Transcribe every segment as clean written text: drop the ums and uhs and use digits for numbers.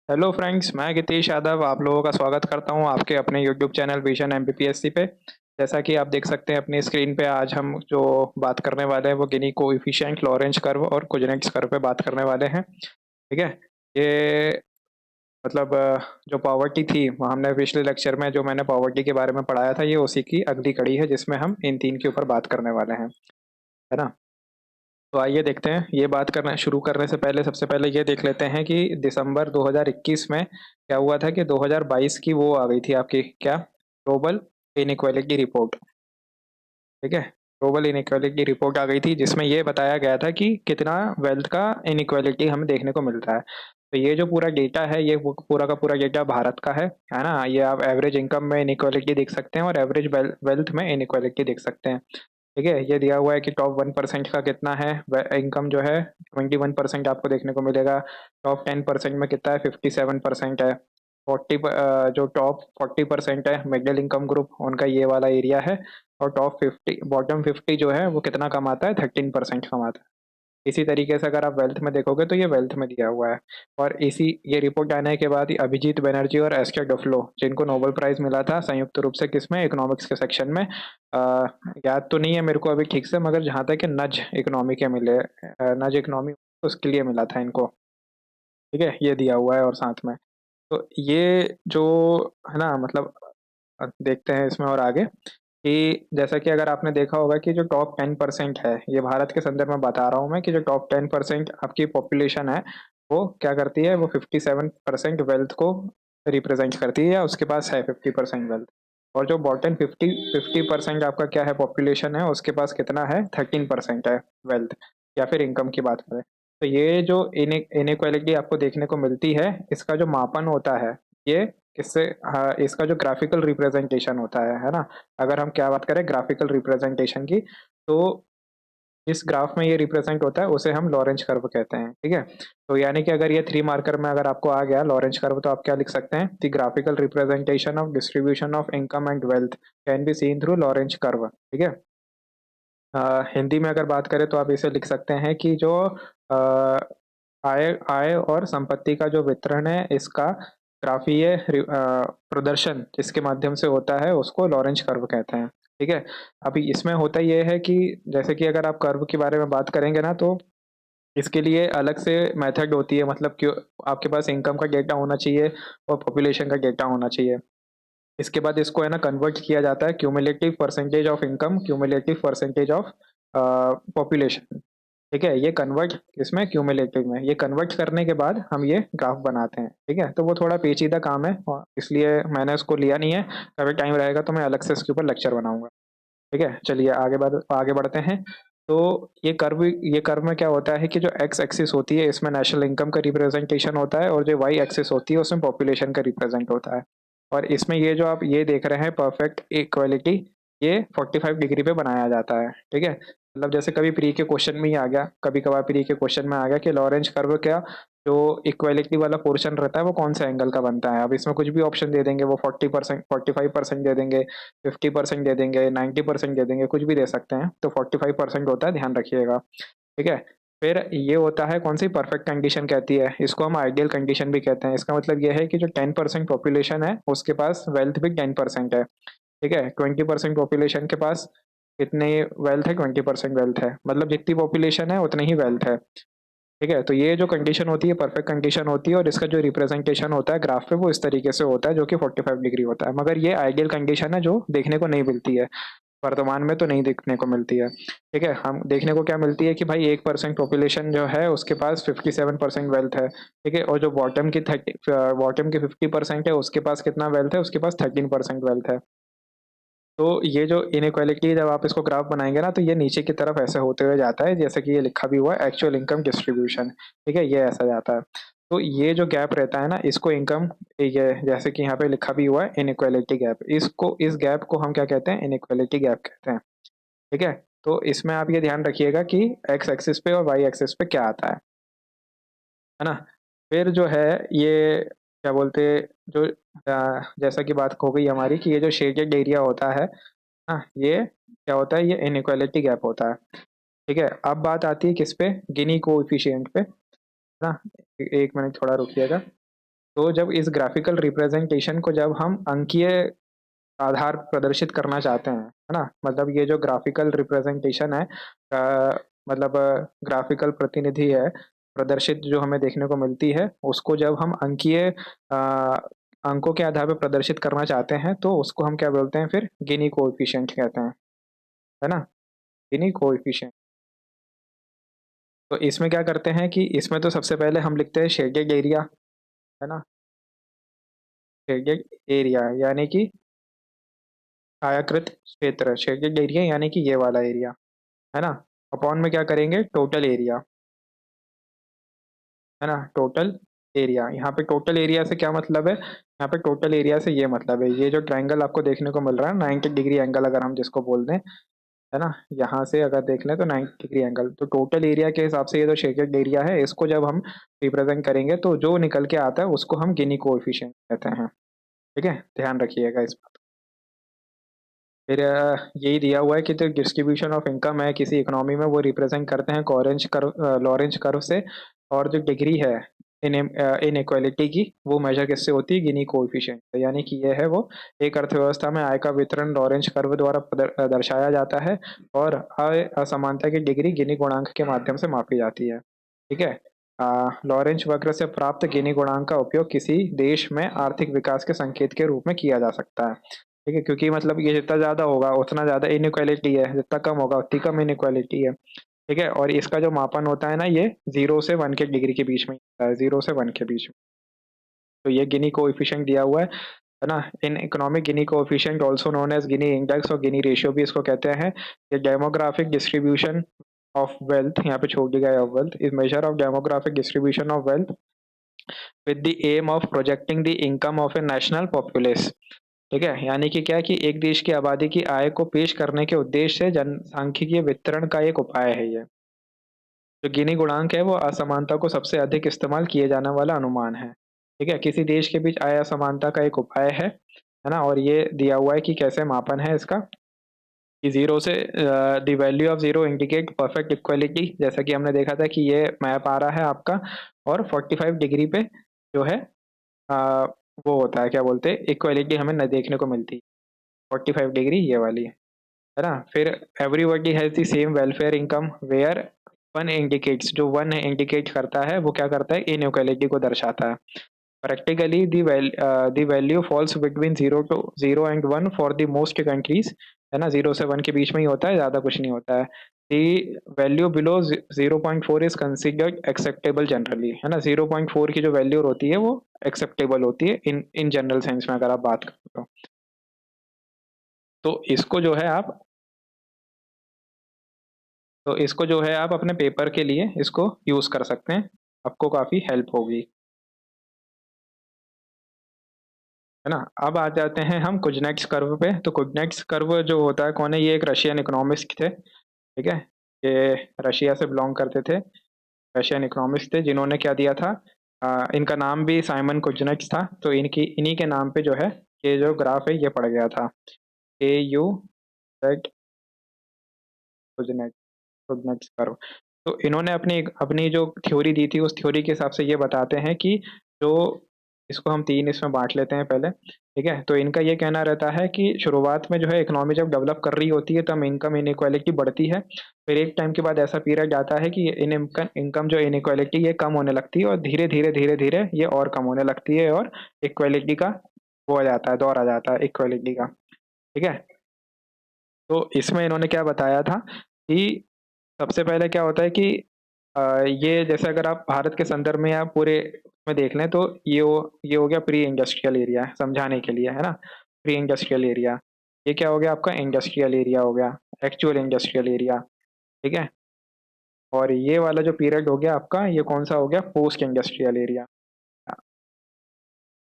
Hello friends, मैं गितीश यादव आप लोगों का स्वागत करता हूं आपके अपने यूट्यूब चैनल विजन एमपीपीएससी पे। जैसा कि आप देख सकते हैं अपनी स्क्रीन पे, आज हम जो बात करने वाले हैं वो गिनी कोएफिशिएंट, लॉरेंज कर्व और कुजनेट्स कर्व पे बात करने वाले हैं। ठीक है। ये मतलब जो पॉवर्टी थी वो हमने पिछले लेक्चर में जो मैंने पॉवर्टी के बारे में पढ़ाया था, ये उसी की अगली कड़ी है जिसमें हम इन तीन के ऊपर बात करने वाले हैं। है ना। तो आइए देखते हैं। ये बात करना शुरू करने से पहले सबसे पहले ये देख लेते हैं कि दिसंबर 2021 में क्या हुआ था कि 2022 की वो आ गई थी आपकी क्या, ग्लोबल इनइक्वालिटी रिपोर्ट। ठीक है। ग्लोबल इनइक्वालिटी रिपोर्ट आ गई थी जिसमें ये बताया गया था कि कितना वेल्थ का इनइक्वालिटी हमें देखने को मिलता है। तो ये जो पूरा डेटा है, ये पूरा का पूरा डेटा भारत का है ना। ये आप एवरेज इनकम में इनइक्वालिटी देख सकते हैं और एवरेज वेल्थ में इनइक्वालिटी देख सकते हैं। ठीक है। ये दिया हुआ है कि टॉप 1% का कितना है इनकम जो है, 21% आपको देखने को मिलेगा। टॉप 10% में कितना है, 57% है। 40 जो टॉप 40% है मिडिल इनकम ग्रुप, उनका ये वाला एरिया है। और टॉप 50, बॉटम 50 जो है वो कितना कमाता है, 13% कमाता है। इसी तरीके से अगर आप वेल्थ में देखोगे तो ये वेल्थ में दिया हुआ है। और इसी ये रिपोर्ट आने के बाद ही अभिजीत बनर्जी और एस्टर डुफ्लो, जिनको नोबेल प्राइज मिला था संयुक्त रूप से, किसमें, इकोनॉमिक्स के सेक्शन में, याद तो नहीं है मेरे को अभी ठीक से, मगर जहाँ तक कि नज इकोनॉमी के मिले, नज इकोनॉमी, उसके लिए मिला था इनको। ठीक है, ये दिया हुआ है। और साथ में तो ये जो है ना, मतलब देखते हैं इसमें और आगे कि जैसा कि अगर आपने देखा होगा कि जो टॉप 10% है, ये भारत के संदर्भ में बता रहा हूँ मैं, कि जो टॉप 10% आपकी पॉपुलेशन है वो क्या करती है, वो 57% वेल्थ को रिप्रेजेंट करती है, या उसके पास है 50% वेल्थ। और जो बॉटम 50% आपका क्या है, पॉपुलेशन है, उसके पास कितना है, 13% है वेल्थ, या फिर इनकम की बात करें। तो ये जो इनइक्वालिटी आपको देखने को मिलती है, इसका जो मापन होता है, ये किससे, हाँ, इसका जो ग्राफिकल रिप्रेजेंटेशन होता है ना। अगर हम क्या बात करें ग्राफिकल रिप्रेजेंटेशन की, तो इस ग्राफ में ये रिप्रेजेंट होता है, उसे हम लॉरेंज कर्व कहते हैं। ठीक है। तो यानी कि अगर ये 3 मार्कर में अगर आपको आ गया लॉरेंज कर्व, तो आप क्या लिख सकते हैं, the graphical representation of distribution of income and wealth can be seen through Lorentz curve. ठीक है। हिंदी में अगर बात करें तो आप इसे लिख सकते हैं कि जो अ, आय आय और संपत्ति का जो वितरण है, इसका ग्राफीय प्रदर्शन जिसके माध्यम से होता है, उसको लॉरेंज कर्व कहते हैं। ठीक है। अभी इसमें होता यह है कि जैसे कि अगर आप कर्व के बारे में बात करेंगे ना, तो इसके लिए अलग से मेथड होती है, मतलब कि आपके पास इनकम का डेटा होना चाहिए और पॉपुलेशन का डेटा होना चाहिए। इसके बाद इसको है ना कन्वर्ट किया जाता है, cumulative percentage of income, cumulative percentage of population. ठीक है। ये कन्वर्ट, इसमें क्यूमुलेटिव में ये कन्वर्ट करने के बाद हम ये ग्राफ बनाते हैं। ठीक है। तो वो थोड़ा पेचीदा काम है और इसलिए मैंने उसको लिया नहीं है। कभी टाइम रहेगा तो मैं अलग से इसके ऊपर लेक्चर बनाऊंगा। ठीक है। चलिए आगे बढ़ते हैं। तो ये कर्व में क्या होता है कि जो एक्स एक्सिस होती है, इसमें नेशनल इनकम का रिप्रेजेंटेशन होता है, और जो वाई एक्सिस होती है उसमें पॉपुलेशन का रिप्रेजेंट होता है। और इसमें ये जो आप ये देख रहे हैं परफेक्ट इक्वालिटी, ये 45 डिग्री पे बनाया जाता है। ठीक है। मतलब जैसे कभी प्री के क्वेश्चन में ही आ गया, कभी कभार प्री के क्वेश्चन में आ गया कि लॉरेंज कर्व क्या, जो इक्वालिटी वाला पोर्शन रहता है वो कौन सा एंगल का बनता है। अब इसमें कुछ भी ऑप्शन दे देंगे, वो 40%, 45% दे देंगे, 50% दे देंगे, 90% दे देंगे, कुछ भी दे सकते हैं। तो 45% होता है, ध्यान रखिएगा। ठीक है। फिर ये होता है कौन सी, परफेक्ट कंडीशन कहती है, इसको हम आइडियल कंडीशन भी कहते हैं। इसका मतलब ये है कि जो 10% पॉपुलेशन है उसके पास वेल्थ भी 10% है। ठीक है। 20% पॉपुलेशन के पास कितनी वेल्थ है, 20% वेल्थ है, मतलब जितनी पॉपुलेशन है उतनी ही वेल्थ है। ठीक है। तो ये जो कंडीशन होती है परफेक्ट कंडीशन होती है, और इसका जो रिप्रेजेंटेशन होता है ग्राफ पे वो इस तरीके से होता है, जो कि 45 डिग्री होता है। मगर ये आइडियल कंडीशन है जो देखने को नहीं मिलती है, वर्तमान में तो नहीं देखने को मिलती है। ठीक है। हम देखने को क्या मिलती है कि भाई 1% पॉपुलेशन जो है उसके पास 57% वेल्थ है। ठीक है। और जो बॉटम की 50% है उसके पास कितना वेल्थ है, उसके पास 13% वेल्थ है। तो ये जो इनइक्वालिटी, जब आप इसको ग्राफ बनाएंगे ना, तो ये नीचे की तरफ ऐसे होते हुए जाता है, जैसे कि ये लिखा भी हुआ है, एक्चुअल इनकम डिस्ट्रीब्यूशन। ठीक है। ये ऐसा जाता है। तो ये जो गैप रहता है ना, इसको इनकम, ये जैसे कि यहाँ पे लिखा भी हुआ है इनइक्वालिटी गैप, इस गैप को हम क्या कहते हैं, इनइक्वालिटी गैप कहते हैं। ठीक है। तो इसमें आप ये ध्यान रखिएगा कि एक्स एक्सिस पे और वाई एक्सिस पे क्या आता है ना। फिर जो है ये क्या बोलते, जो जैसा कि बात हो गई हमारी कि ये जो शेडेड एरिया होता है, हाँ, ये क्या होता है, ये इनइक्वालिटी गैप होता है। ठीक है। अब बात आती है किस पे, गिनी कोएफिशिएंट पे, ना। एक मिनट थोड़ा रुकिएगा। तो जब इस ग्राफ़िकल रिप्रेज़ेंटेशन को जब हम अंकीय आधार प्रदर्शित करना चाहते हैं, है ना? मतलब ये जो ग्राफ़िकल रिप्रेज़ेंटेशन है मतलब ग्राफ़िकल प्रतिनिधि है, प्रदर्शित जो हमें देखने को मिलती है, उसको जब हम अंकीय अंकों के आधार पे प्रदर्शित करना चाहते हैं, तो उसको हम क्या बोलते हैं फिर? गिनी कोएफ़िशिएंट कहते हैं, है ना? गिनी कोएफ़िशिएंट। तो इसमें क्या करते हैं कि इसमें तो सबसे पहले हम लिखते हैं शेडेड एरिया, है ना? शेडेड एरिया यानी कि छायाकृत क्षेत्र, शेडेड एरिया यानी कि ये वाला एरिया, है ना? अपॉन में क्या करेंगे टोटल एरिया, है ना? टोटल एरिया, यहाँ पे टोटल एरिया से क्या मतलब है? यहाँ पे टोटल एरिया से ये मतलब है, ये जो ट्रायंगल आपको देखने को मिल रहा है 90 डिग्री एंगल अगर हम जिसको बोल दें, है ना? यहाँ से अगर देख लें तो 90 डिग्री एंगल, तो टोटल एरिया के हिसाब से ये जो शेडेड एरिया है, इसको जब हम रिप्रेजेंट करेंगे तो जो निकल के आता है उसको हम गिनी कोएफिशिएंट कहते हैं, ठीक है? ध्यान रखिएगा इस बात। फिर यही दिया हुआ है कि जो डिस्ट्रीब्यूशन ऑफ इनकम है किसी इकोनॉमी में वो रिप्रेजेंट करते हैं लॉरेंज कर्व से, और जो डिग्री है इनइक्वालिटी की वो मेजर किससे होती है? गिनी कोएफिशिएंट से। यानी कि ये है वो एक अर्थव्यवस्था में आय का वितरण लॉरेंज कर्व द्वारा दर्शाया जाता है, और आय असमानता की डिग्री गिनी गुणांक के माध्यम से मापी जाती है, ठीक है? लॉरेंज वक्र से प्राप्त गिनी गुणांक का उपयोग किसी देश में आर्थिक विकास के संकेत के रूप में किया जा सकता है, ठीक है? क्योंकि मतलब ये जितना ज़्यादा होगा उतना ज़्यादा इनइक्वालिटी है, जितना कम होगा उतनी कम इनइक्वालिटी है, ठीक है? और इसका जो मापन होता है ना, ये 0 से 1 के डिग्री के बीच में होता है, 0 से 1 के बीच में। तो ये गिनी कोएफिशिएंट दिया हुआ है ना? In economic Guinea coefficient also known as Gini index और गिनी रेशियो भी इसको कहते हैं। ये डेमोग्राफिक डिस्ट्रीब्यूशन ऑफ वेल्थ, यहाँ पे छोड़ दिया गया of wealth, is measure of demographic distribution of wealth with the aim of projecting the income of a national populace, ठीक है? यानी कि क्या है कि एक देश की आबादी की आय को पेश करने के उद्देश्य से जनसांख्यिकीय वितरण का एक उपाय है ये। जो गिनी गुणांक है वो असमानता को सबसे अधिक इस्तेमाल किए जाने वाला अनुमान है, ठीक है? किसी देश के बीच आय असमानता का एक उपाय है ना? और ये दिया हुआ है कि कैसे मापन है इसका, कि 0 से the value of 0 indicate perfect equality, जैसा कि हमने देखा था कि ये मैप आ रहा है आपका, और 45 डिग्री पे जो है अ, वो होता है क्या बोलते हैं इक्वालिटी हमें न देखने को मिलती है, 45 डिग्री ये वाली, है ना? फिर everybody has the same welfare income where one indicates, जो वन इंडिकेट करता है वो क्या करता है? इनइक्वालिटी को दर्शाता है। Practically the value falls between 0 and 1 for the most countries, है ना? 0 से 1 के बीच में ही होता है, ज़्यादा कुछ नहीं होता है। The value below 0.4 is considered acceptable generally, है ना? 0.4 की जो वैल्यू होती है वो एक्सेप्टेबल होती है इन इन जनरल सेंस में अगर आप बात करें तो इसको जो है आप अपने पेपर के लिए इसको यूज़ कर सकते हैं, आपको काफ़ी हेल्प होगी, है ना? अब आ जाते हैं हम कुज़नेट्स कर्व पे। तो कुज़नेट्स कर्व जो होता है कौन है? ये एक रशियन इकोनॉमिस्ट थे, ठीक है? ये रशिया से बिलॉन्ग करते थे, रशियन इकोनॉमिस्ट थे जिन्होंने क्या दिया था, इनका नाम भी साइमन कुज़नेट्स था, तो इन्हीं के नाम पे जो है ये जो ग्राफ है ये पड़ गया था, AUZ कुज़नेट्स, कुज़नेट्स कर्व। तो इन्होंने अपनी अपनी जो थ्योरी दी थी उस थ्योरी के हिसाब से ये बताते हैं कि जो इसको हम 3 इसमें बाँट लेते हैं पहले, ठीक है? तो इनका ये कहना रहता है कि शुरुआत में जो है इकोनॉमी जब डेवलप कर रही होती है तब इनकम इनइक्वालिटी बढ़ती है। फिर एक टाइम के बाद ऐसा पीरियड आता है कि इन इनकम इनकम जो इनइक्वालिटी ये कम होने लगती है, और धीरे-धीरे, धीरे-धीरे ये और कम होने लगती है, और इक्वालिटी का वो आ जाता है, दौर आ जाता है इक्वालिटी का, ठीक है? तो इसमें इन्होंने क्या बताया था कि सबसे पहले क्या होता है कि ये जैसे अगर आप भारत के संदर्भ में या पूरे में देख लें तो ये हो गया प्री इंडस्ट्रियल एरिया समझाने के लिए, है ना? प्री इंडस्ट्रियल एरिया, ये क्या हो गया आपका? इंडस्ट्रियल एरिया हो गया, एक्चुअल इंडस्ट्रियल एरिया, ठीक है? और ये वाला जो पीरियड हो गया आपका ये कौन-सा हो गया? पोस्ट इंडस्ट्रियल एरिया,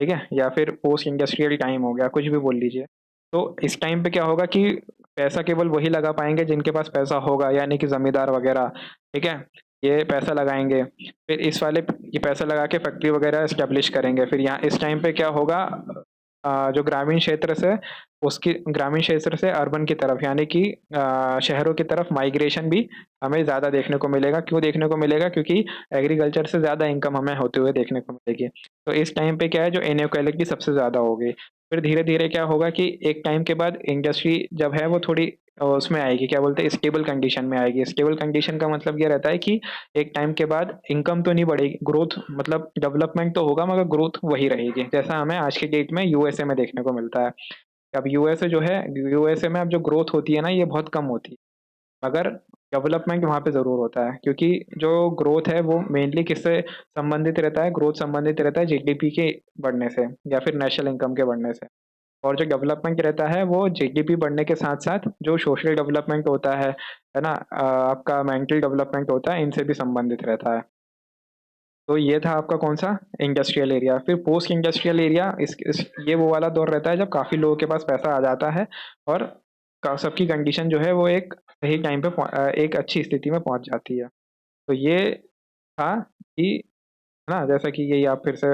ठीक है? या फिर पोस्ट इंडस्ट्रियल टाइम हो गया, कुछ भी बोल लीजिए। तो इस टाइम पे क्या होगा कि पैसा केवल वही लगा पाएँगे जिनके पास पैसा होगा, यानी कि ज़मींदार वगैरह, ठीक है? ये पैसा लगाएँगे, फिर इस वाले ये पैसा लगा के फैक्ट्री वगैरह एस्टेब्लिश करेंगे। फिर यहाँ इस टाइम पे क्या होगा, जो ग्रामीण क्षेत्र से उसकी ग्रामीण क्षेत्र से अर्बन की तरफ यानी कि शहरों की तरफ माइग्रेशन भी हमें ज़्यादा देखने को मिलेगा। क्यों देखने को मिलेगा? क्योंकि एग्रीकल्चर से ज़्यादा इनकम हमें होते हुए देखने को मिलेगी। तो इस टाइम पे क्या है, जो इनइक्वालिटी सबसे ज़्यादा होगी। फिर धीरे-धीरे क्या होगा कि एक टाइम के बाद इंडस्ट्री जब है वो थोड़ी उसमें आएगी, क्या बोलते हैं, स्टेबल कंडीशन में आएगी। स्टेबल कंडीशन का मतलब ये रहता है कि एक टाइम के बाद इनकम तो नहीं बढ़ेगी, ग्रोथ मतलब डेवलपमेंट तो होगा मगर ग्रोथ वही रहेगी। जैसा हमें आज के डेट में यूएसए में देखने को मिलता है। अब यूएसए जो है, यूएसए में अब जो ग्रोथ होती है ना, ये बहुत कम होती है। मगर डेवलपमेंट वहाँ पे ज़रूर होता है, क्योंकि जो ग्रोथ है वो मेनली किससे संबंधित रहता है? ग्रोथ संबंधित रहता है जीडीपी के बढ़ने से या फिर नेशनल इनकम के बढ़ने से। और जो डेवलपमेंट रहता है वो जीडीपी बढ़ने के साथ-साथ जो सोशल डेवलपमेंट होता है ना? आपका मेंटल डेवलपमेंट होता है, इनसे भी संबंधित रहता है। तो ये था आपका कौन-सा? Industrial area. फिर पोस्ट इंडस्ट्रियल एरिया, इस ये वो वाला दौर रहता है जब काफ़ी लोगों के पास पैसा आ जाता है और क सबकी कंडीशन जो है वो एक सही टाइम पे एक अच्छी स्थिति में पहुँच जाती है। तो ये था कि है ना, जैसा कि यही आप फिर से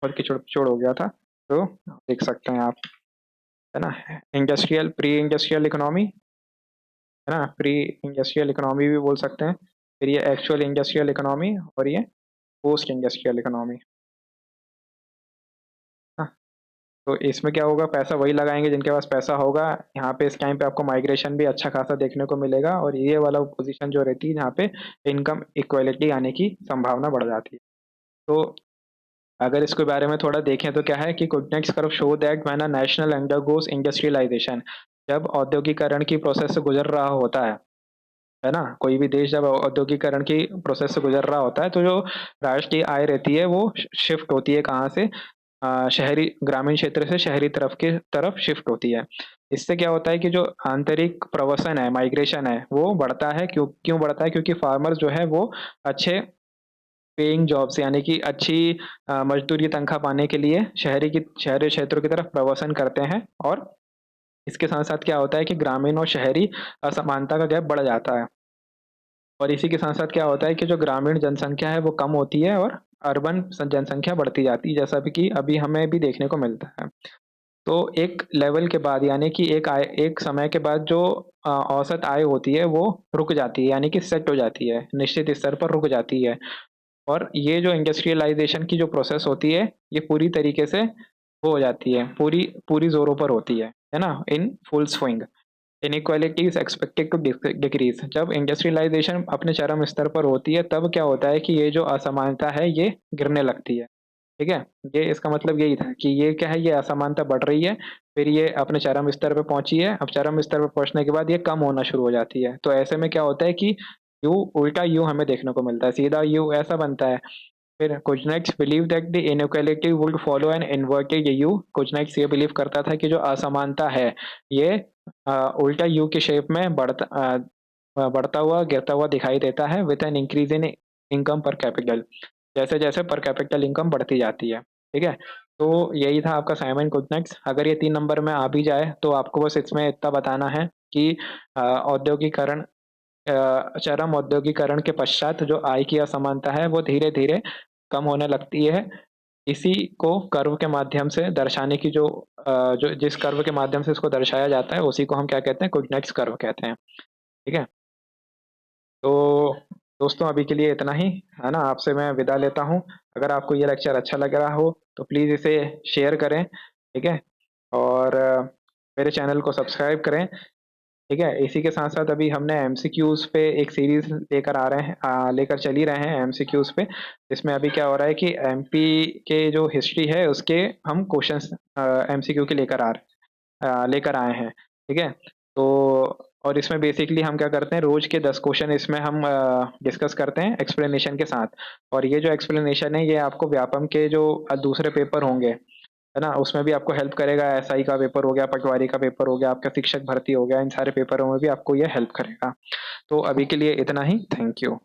और किचड़-पिचड़ हो गया था, तो देख सकते हैं आप, है ना? इंडस्ट्रियल प्री इंडस्ट्रियल इकोनॉमी, है ना? प्री इंडस्ट्रियल इकोनॉमी भी बोल सकते हैं। फिर ये एक्चुअल इंडस्ट्रियल इकोनॉमी और ये पोस्ट इंडस्ट्रियल इकोनॉमी। हाँ, तो इसमें क्या होगा, पैसा वही लगाएँगे जिनके पास पैसा होगा। यहाँ पे इस टाइम पे आपको माइग्रेशन भी अच्छा खासा देखने को मिलेगा और ये वाला पोज़ीशन जो रहती है जहाँ पे इनकम इक्वालिटी आने की संभावना बढ़ जाती है। तो अगर इसके बारे में थोड़ा देखें तो क्या है कि Kuznets curve show that when a national undergoes industrialisation, जब औद्योगिकरण की प्रोसेस से गुज़र रहा होता है ना? कोई भी देश जब औद्योगिकरण की प्रोसेस से गुज़र रहा होता है, तो जो राष्ट्रीय आय रहती है वो शिफ्ट होती है कहाँ से? शहरी ग्रामीण क्षेत्र से शहरी तरफ शिफ्ट होती है। इससे क्या होता है कि जो आंतरिक प्रवसन है, माइग्रेशन है, वो बढ़ता है। क्यों बढ़ता है? क्योंकि फार्मर्स जो है वो अच्छे पेइंग जॉब्स यानी कि अच्छी मज़दूरी तनख्वाह पाने के लिए शहरी क्षेत्रों की तरफ प्रवासन करते हैं और इसके साथ-साथ क्या होता है कि ग्रामीण और शहरी असमानता का गैप बढ़ जाता है। और इसी के साथ-साथ क्या होता है कि जो ग्रामीण जनसंख्या है वो कम होती है और अर्बन जनसंख्या बढ़ती जाती है, जैसा भी कि अभी हमें भी देखने को मिलता है। तो एक लेवल के बाद यानी कि एक समय के बाद जो औसत आय होती है वो रुक जाती है यानी कि सेट हो जाती है, निश्चित स्तर पर रुक जाती है। और ये जो इंडस्ट्रियलाइज़ेशन की जो प्रोसेस होती है, ये पूरी तरीके से वो हो जाती है, पूरी पूरी ज़ोरों पर होती है ना? In full swing. Inequality is expected to decrease. जब इंडस्ट्रियलाइज़ेशन अपने चरम स्तर पर होती है, तब क्या होता है कि ये जो असमानता है, ये गिरने लगती है, ठीक है? ये इसका मतलब यही था कि ये क्या है, ये असमानता बढ़ रही है, फिर ये अपने चरम स्तर पे पहुँची है, अब चरम स्तर पे पहुँचने के बाद ये कम होना शुरू हो जाती है। तो ऐसे में क्या होता है कि यू उल्टा यू हमें देखने को मिलता है, सीधा यू ऐसा बनता है। फिर Kuznets believe that the inequality would follow an inverted U. Kuznets ये बिलीव करता था कि जो असमानता है, ये उल्टा यू के शेप में बढ़ता हुआ, गिरता हुआ दिखाई देता है with an increase in income पर कैपिटल। जैसे-जैसे पर कैपिटल इनकम बढ़ती जाती है, ठीक है? तो यही था आपका साइमन कुज़नेट्स। अगर ये 3 नंबर में आ भी जाए, तो आपको बस इसमें इतना बताना है कि औद्योगिकरण चरम औद्योगिकरण के पश्चात जो आय की असमानता है वो धीरे-धीरे कम होने लगती है। इसी को कर्व के माध्यम से दर्शाने की जो जिस कर्व के माध्यम से इसको दर्शाया जाता है उसी को हम क्या कहते हैं? कुज़नेट्स कर्व कहते हैं, ठीक है? तो दोस्तों अभी के लिए इतना ही, है ना? आपसे मैं विदा लेता हूँ। अगर आपको ये लेक्चर अच्छा लग रहा हो तो प्लीज़ इसे शेयर करें, ठीक है? और मेरे चैनल को सब्सक्राइब करें। ठीक है? इसी के साथ-साथ अभी हमने एमसीक्यूज़ पे एक सीरीज़ लेकर चल ही रहे हैं एमसीक्यूज़ पे। इसमें अभी क्या हो रहा है कि एमपी के जो हिस्ट्री है उसके हम क्वेश्चन्स एमसीक्यू के लेकर आए हैं, ठीक है? तो और इसमें बेसिकली हम क्या करते हैं, रोज़ के 10 क्वेश्चन इसमें हम डिस्कस करते हैं एक्सप्लेनेशन के साथ। और ये जो एक्सप्लेनेशन है ये आपको व्यापम के जो दूसरे पेपर होंगे, है ना? उसमें भी आपको हेल्प करेगा। एसआई का पेपर हो गया, पटवारी का पेपर हो गया, आपका शिक्षक भर्ती हो गया, इन सारे पेपरों में भी आपको ये हेल्प करेगा। तो अभी के लिए इतना ही। Thank you.